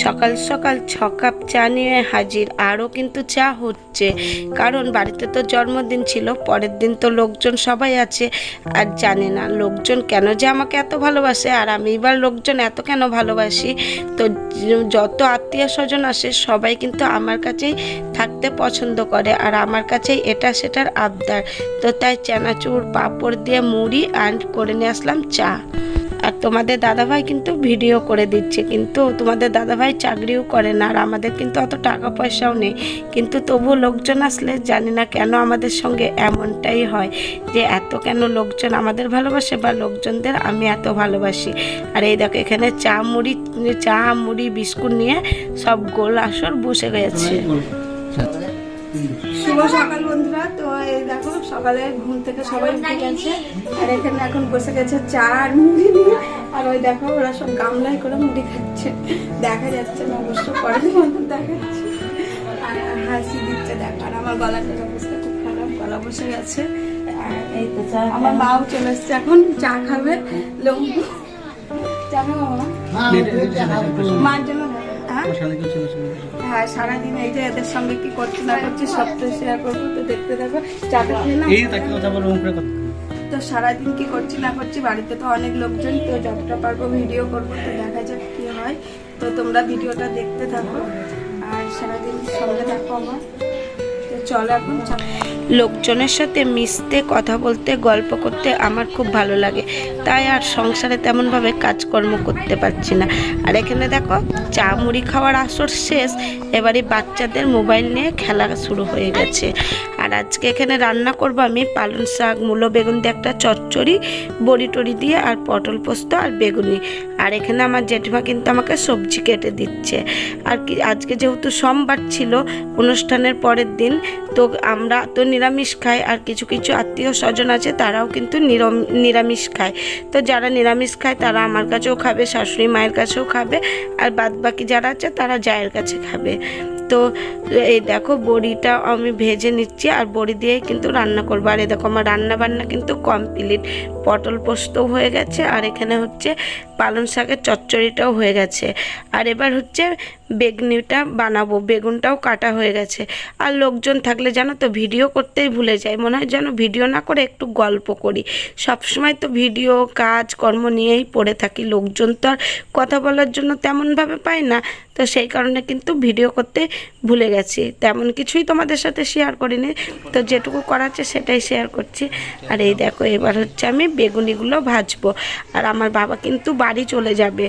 সকাল সকাল 6 কাপ চা নিয়ে হাজির। আরও কিন্তু চা হচ্ছে, কারণ বাড়িতে তো জন্মদিন ছিল, পরের দিন তো লোকজন সবাই আছে। আর জানি না লোকজন কেন যে আমাকে এত ভালোবাসে, আর আমি এবার লোকজন এত কেন ভালোবাসি। তো যত আত্মীয় স্বজন আসে সবাই কিন্তু আমার কাছেই থাকতে পছন্দ করে, আর আমার কাছেই এটা সেটার আবদার। তো তাই চানাচুর পাঁপড় দিয়ে মুড়ি অ্যান্ড করে নিয়ে আসলাম চা। আর তোমাদের দাদাভাই কিন্তু ভিডিও করে দিচ্ছে, কিন্তু তোমাদের দাদাভাই চাকরিও করে না, আর আমাদের কিন্তু অত টাকা পয়সাও নেই। কিন্তু তবু লোকজন আসলে জানি না কেন আমাদের সঙ্গে এমনটাই হয়, যে এত কেন লোকজন আমাদের ভালোবাসে বা লোকজনদের আমি এত ভালোবাসি। আর এই দেখো এখানে চা মুড়ি বিস্কুট নিয়ে সব গোল আসর বসে গেছে। শুভ সকাল বন্ধুরা। তো এই দেখো সকালে ঘুম থেকে সবাই উঠে গেছে, আর এখানে এখন বসে গেছে চা আর মুড়ি নিয়ে। আর ওই দেখো ওরা সব গামলায় করে মুড়ি খাচ্ছে, দেখা যাচ্ছে না অবশ্য, পরের মতো দেখাচ্ছে, আর হাসি দিচ্ছে। দেখো আর আমার গলাটার অবস্থা খুব খারাপ, গলা বসে গেছে। আর এই তো চা, আমার মাও চলে এসছে এখন চা খাবে। লম্বু চা খাবো মার জন্য। হ্যাঁ সারাদিন এই যে এদের সঙ্গে কি করছি না করছি সব তো শেয়ার করবো, তো দেখতে থাকো। চাটা খেয়ে না, তো সারাদিন কি করছি না করছি, বাড়িতে তো অনেক লোকজন, তো যতটা পারবো ভিডিও করবো, তো দেখা যাক কি হয়। তো তোমরা ভিডিওটা দেখতে থাকো আর সারাদিন সঙ্গে থাকো আমার। তো চলো এখন লোকজনের সাথে মিশতে, কথা বলতে, গল্প করতে আমার খুব ভালো লাগে, তাই আর সংসারে তেমনভাবে কাজকর্ম করতে পারছি না। আর এখানে দেখো চা মুড়ি খাওয়ার আসর শেষ, এবারে বাচ্চাদের মোবাইল নিয়ে খেলা শুরু হয়ে গেছে। আর আজকে এখানে রান্না করবো আমি পালং শাক, মূলো বেগুন দিয়ে একটা চচ্চড়ি, বড়ি টড়ি দিয়ে, আর পটল পোস্ত আর বেগুনি। আর এখানে আমার জেঠিমা কিন্তু আমাকে সবজি কেটে দিচ্ছে। আর কি আজকে যেহেতু সোমবার ছিল, অনুষ্ঠানের পরের দিন, তো আমরা তো নিরামিষ খাই, আর কিছু কিছু আত্মীয় স্বজন আছে তারাও কিন্তু নিরামিষ খায়। তো যারা নিরামিষ খায় তারা আমার কাছেও খাবে, শাশুড়ি মায়ের কাছেও খাবে, আর বাদ বাকি যারা আছে তারা জায়ের কাছে খাবে। তো এই দেখো বড়িটা আমি ভেজে নিচ্ছি, আর বড়ি দিয়েই কিন্তু রান্না করবো। আর এই দেখো আমার রান্না বান্না কিন্তু কমপ্লিট, পটল পোস্তও হয়ে গেছে, আর এখানে হচ্ছে পালং শাকের চচ্চড়িটাও হয়ে গেছে। আর এবার হচ্ছে বেগুনিটা বানাবো, বেগুনটাও কাটা হয়ে গেছে। আর লোকজন থাকলে জানো তো ভিডিও করতেই ভুলে যায়, মনে হয় যেন ভিডিও না করে একটু গল্প করি। সবসময় তো ভিডিও কাজ কর্ম নিয়েই পড়ে থাকি, লোকজন তো আর কথা বলার জন্য তেমনভাবে পাই না, তো সেই কারণে কিন্তু ভিডিও করতে ভুলে গেছি। তেমন কিছুই তোমাদের সাথে শেয়ার করিনি, তো যেটুকু করাচ্ছে সেটাই শেয়ার করছি। আর এই দেখো এবার হচ্ছে আমি বেগুনিগুলো ভাজবো, আর আমার বাবা কিন্তু বাড়ি চলে যাবে,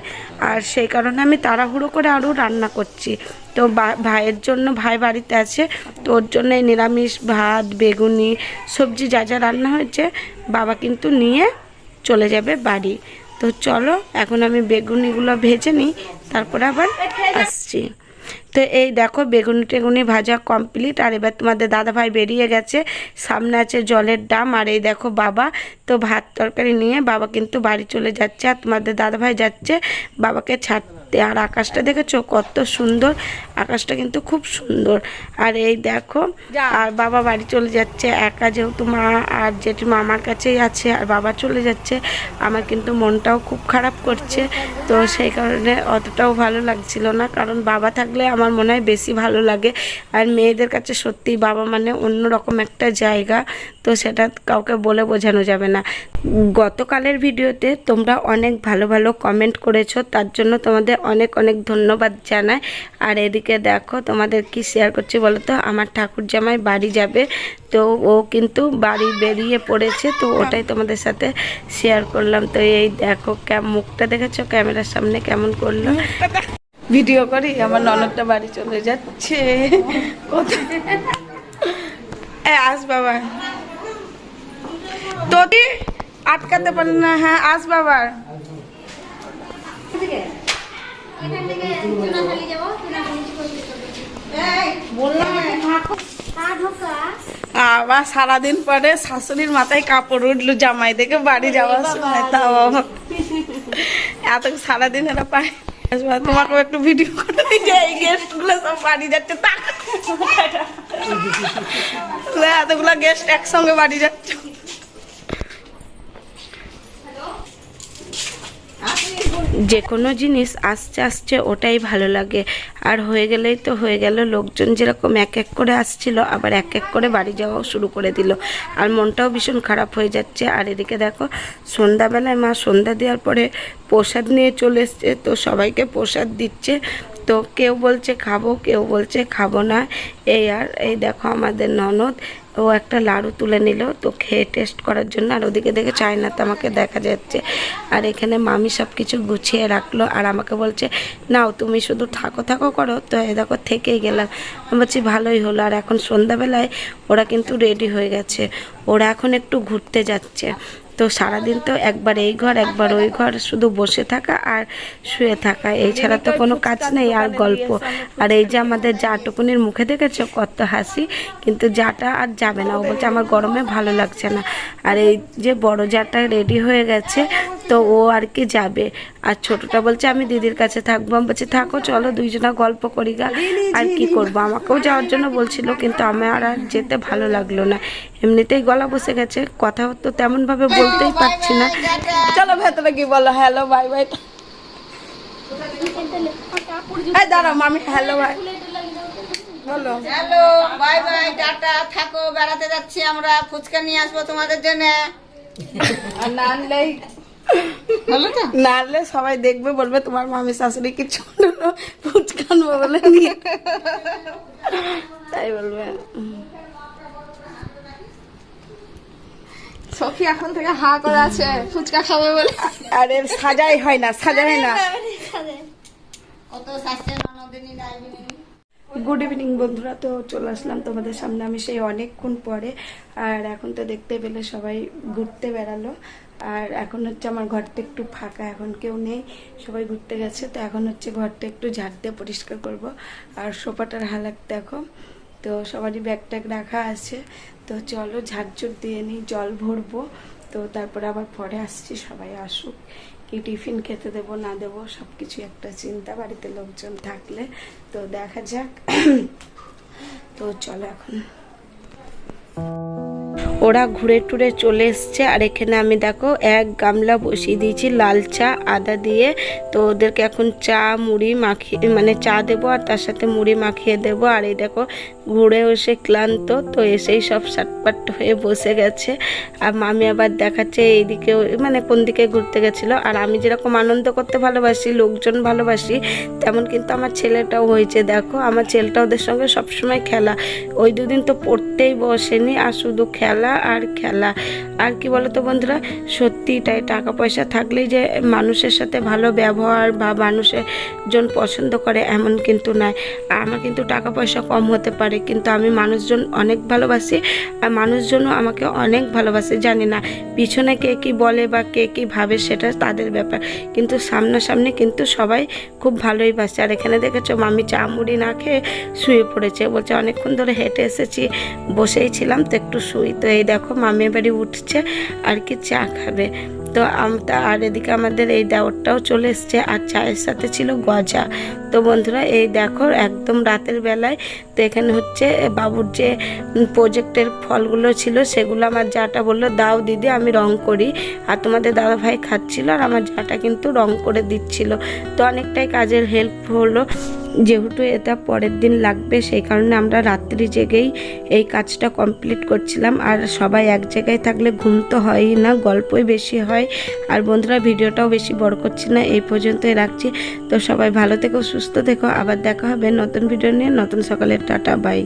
আর সেই কারণে আমি তাড়াহুড়ো করে আরও রান্না করছি। তো ভাইয়ের জন্য, ভাই বাড়িতে আছে, তো ওর জন্য নিরামিষ ভাত, বেগুনি, সবজি যা যা রান্না হয়েছে বাবা কিন্তু নিয়ে চলে যাবে বাড়ি। তো চলো এখন আমি বেগুনিগুলো ভেজে নিই, তারপরে আবার আসছি। তো এই দেখো বেগুনি ভাজা কমপ্লিট। আর এবার তোমাদের দাদাভাই বেরিয়ে গেছে, সামনে আছে জলের ডাম। আর এই দেখো বাবা তো ভাত তরকারি নিয়ে বাবা কিন্তু বাড়ি চলে যাচ্ছে, আর তোমাদের দাদাভাই যাচ্ছে বাবাকে ছাড়তে। আর আকাশটা দেখেছো কত সুন্দর, আকাশটা কিন্তু খুব সুন্দর। আর এই দেখো আর বাবা বাড়ি চলে যাচ্ছে একা, যেহেতু মা আর জেঠিমা আমার কাছেই আছে, আর বাবা চলে যাচ্ছে। আমার কিন্তু মনটাও খুব খারাপ করছে, তো সেই কারণে অতটাও ভালো লাগছিল না, কারণ বাবা থাকলে আমার মনে হয় বেশি ভালো লাগে। আর মেয়েদের কাছে সত্যিই বাবা মানে অন্যরকম একটা জায়গা, তো সেটা কাউকে বলে বোঝানো যাবে না। গতকালের ভিডিওতে তোমরা অনেক ভালো ভালো কমেন্ট করেছো, তার জন্য তোমাদের অনেক অনেক ধন্যবাদ জানাই। আর এদিকে দেখো তোমাদের কি শেয়ার করছি বলো তো, আমার ঠাকুর জামাই বাড়ি যাবে, তো ও কিন্তু বাড়ি বেরিয়ে পড়েছে, তো ওটাই তোমাদের সাথে শেয়ার করলাম। তো এই দেখো মুখটা দেখেছো ক্যামেরার সামনে কেমন করলো, ভিডিও করি। আমার ননদটা বাড়ি চলে যাচ্ছে, আস বাবা তোদি আটকাতে পারি না। হ্যাঁ আস বাবা, আবার সারাদিন পরে শাশুড়ির মাথায় কাপড় উঠলো জামাই দেখে বাড়ি যাওয়ার সময়। তাও এত সারাদিন এরা পায়। তোমাকে একটু ভিডিও করে দিচ্ছে, এই গেস্ট গুলো সব বাড়ি যাচ্ছে, এতগুলো গেস্ট একসঙ্গে বাড়ি যাচ্ছে। যে কোনো জিনিস আস্তে আস্তে ওটাই ভালো লাগে, আর হয়ে গেলেই তো হয়ে গেল। লোকজন যেরকম এক এক করে আসছিল, আবার এক এক করে বাড়ি যাওয়াও শুরু করে দিল, আর মনটাও ভীষণ খারাপ হয়ে যাচ্ছে। আর এদিকে দেখো সন্ধ্যাবেলায় মা সন্ধ্যা দেওয়ার পরে প্রসাদ নিয়ে চলে এসছে, তো সবাইকে প্রসাদ দিচ্ছে। তো কেউ বলছে খাবো, কেউ বলছে খাবো না। এই দেখো আমাদের ননদ, ও একটা লাড়ু তুলে নিল তো খেয়ে টেস্ট করার জন্য, আর ওদিকে দেখে চায়নাতে আমাকে দেখা যাচ্ছে। আর এখানে মামি সব কিছু গুছিয়ে রাখলো, আর আমাকে বলছে নাও তুমি শুধু থাকো করো। তো এই দেখো থেকেই গেলাম, আমি বলছি ভালোই হলো। আর এখন সন্ধ্যাবেলায় ওরা কিন্তু রেডি হয়ে গেছে, ওরা এখন একটু ঘুরতে যাচ্ছে। তো সারাদিন তো একবার এই ঘর একবার ওই ঘর, শুধু বসে থাকা আর শুয়ে থাকা, এই ছাড়া তো কোনো কাজ নেই, আর গল্প। আর এই যে আমাদের জাটুকুনির মুখে দেখেছো কত হাসি, কিন্তু জাটা আর যাবে না, ও বলছে আমার গরমে ভালো লাগছে না। আর এই যে বড় জাটা রেডি হয়ে গেছে, তো ও আর কি যাবে। আর ছোটটা বলছে আমি দিদির কাছে থাকবো, আমি বলছি থাকো চলো দুইজনা গল্প করি গা। আর কি করবো, আমাকেও যাওয়ার জন্য বলছিল, কিন্তু আমার আর যেতে ভালো লাগলো না, এমনিতেই গলা বসে গেছে, কথা তো তেমন ভাবে বলতেই পারছি না। চলো ভেতরে কি বলো, হ্যালো বাই বাই। দাঁড়াও মামি, হ্যালো বাই বলো। হ্যালো বাই বাই টাটা, থাকো, বেড়াতে যাচ্ছি আমরা, ফুচকা নিয়ে আসবো তোমাদের জন্য। আর না আনলেই না আনলে সবাই দেখবে, বলবে তোমার মামি শাশুড়ি কিছু ফুচকা আনবো বলে নিয়ে, তাই বলবে। সখী এখন থেকে হা করে আছে ফুচকা খাবে বলে। আরে সাজাই হয় না, সাজাই না। কত শাস্তি ননদিনী ডাইবিনী। গুড ইভিনিং বন্ধুরা, তো চলে আসলাম তোমাদের সামনে আমি সেই অনেকক্ষণ পরে। আর এখন তো দেখতে পেলে সবাই ঘুরতে বেড়ালো, আর এখন হচ্ছে আমার ঘরটা একটু ফাঁকা, এখন কেউ নেই, সবাই ঘুরতে গেছে। তো এখন হচ্ছে ঘরটা একটু ঝাড় দিয়ে পরিষ্কার করব। আর সোফাটার হালাত দেখো, তো সবারই ব্যাগ ট্যাগ রাখা আছে। তো চলো ঝাড়ঝুড় দিয়ে নিই, জল ভরবো, তো তারপরে আবার পরে আসছি, সবাই আসুক, কি টিফিন খেতে দেবো না দেবো সব কিছু একটা চিন্তা, বাড়িতে লোকজন থাকলে। তো দেখা যাক। তো চলো এখন ওরা ঘুরে টুরে চলে এসছে, আর এখানে আমি দেখো এক গামলা বসিয়ে দিয়েছি লাল চা আদা দিয়ে। তো ওদেরকে এখন চা মুড়ি মাখিয়ে, মানে চা দেবো আর তার সাথে মুড়ি মাখিয়ে দেবো। আর এই দেখো ঘুরে এসে ক্লান্ত, তো এসেই সব সাটপাট হয়ে বসে গেছে। আর মামি আবার দেখাচ্ছে এইদিকে, মানে কোন দিকে ঘুরতে গেছিলো। আর আমি যেরকম আনন্দ করতে ভালোবাসি, লোকজন ভালোবাসি, তেমন কিন্তু আমার ছেলেটাও হয়েছে। দেখো আমার ছেলেটা ওদের সঙ্গে সবসময় খেলা, ওই দুদিন তো পড়তেই বসেনি, আর শুধু খেলা আর খেলা। আর কি বলতো বন্ধুরা, সত্যি তাই টাকা পয়সা থাকলেই যে মানুষের সাথে ভালো ব্যবহার বা মানুষের জন পছন্দ করে এমন কিন্তু নয়। আমার কিন্তু টাকা পয়সা কম হতে পারে, কিন্তু আমি মানুষজন অনেক ভালোবাসি, আর মানুষজনও আমাকে অনেক ভালোবাসে। জানি না পিছনে কে কি বলে বা কে কি ভাবে সেটা তাদের ব্যাপার, কিন্তু সামনাসামনি কিন্তু সবাই খুব ভালোই বাসে। আর এখানে দেখেছো মামি চা মুড়ি না খেয়ে শুয়ে পড়েছে, বলছে অনেকক্ষণ ধরে হেঁটে এসেছি, বসেই ছিলাম তো একটু শুই। তো এই দেখো মামির বাড়ি উঠছে আর কি চা খাবে। তো আর এদিকে আমাদের এই দেওরটাও চলে এসছে, আর চায়ের সাথে ছিল গজা। তো বন্ধুরা এই দেখো একদম রাতের বেলায়, তো এখানে হচ্ছে বাবুর যে প্রজেক্টের ফলগুলো ছিল সেগুলো আমার যাটা বললো দাও দিদি আমি রং করি, আর তোমাদের দাদা ভাই খাচ্ছিল, আর আমার যাটা কিন্তু রং করে দিচ্ছিল। তো অনেকটাই কাজের হেল্প হলো, যেহেতু এটা পরের দিন লাগবে সেই কারণে আমরা রাত্রি জেগেই এই কাজটা কমপ্লিট করছিলাম। আর সবাই এক জায়গায় থাকলে ঘুম তো হয়ই না, গল্পই বেশি হয়। আর বন্ধুরা ভিডিওটাও বেশি বড় করছি না, এই পর্যন্তই রাখছি। তো সবাই ভালো থেকো, সুস্থ থেকো, আবার দেখা হবে নতুন ভিডিও নিয়ে, নতুন সকালের টাটা বাই।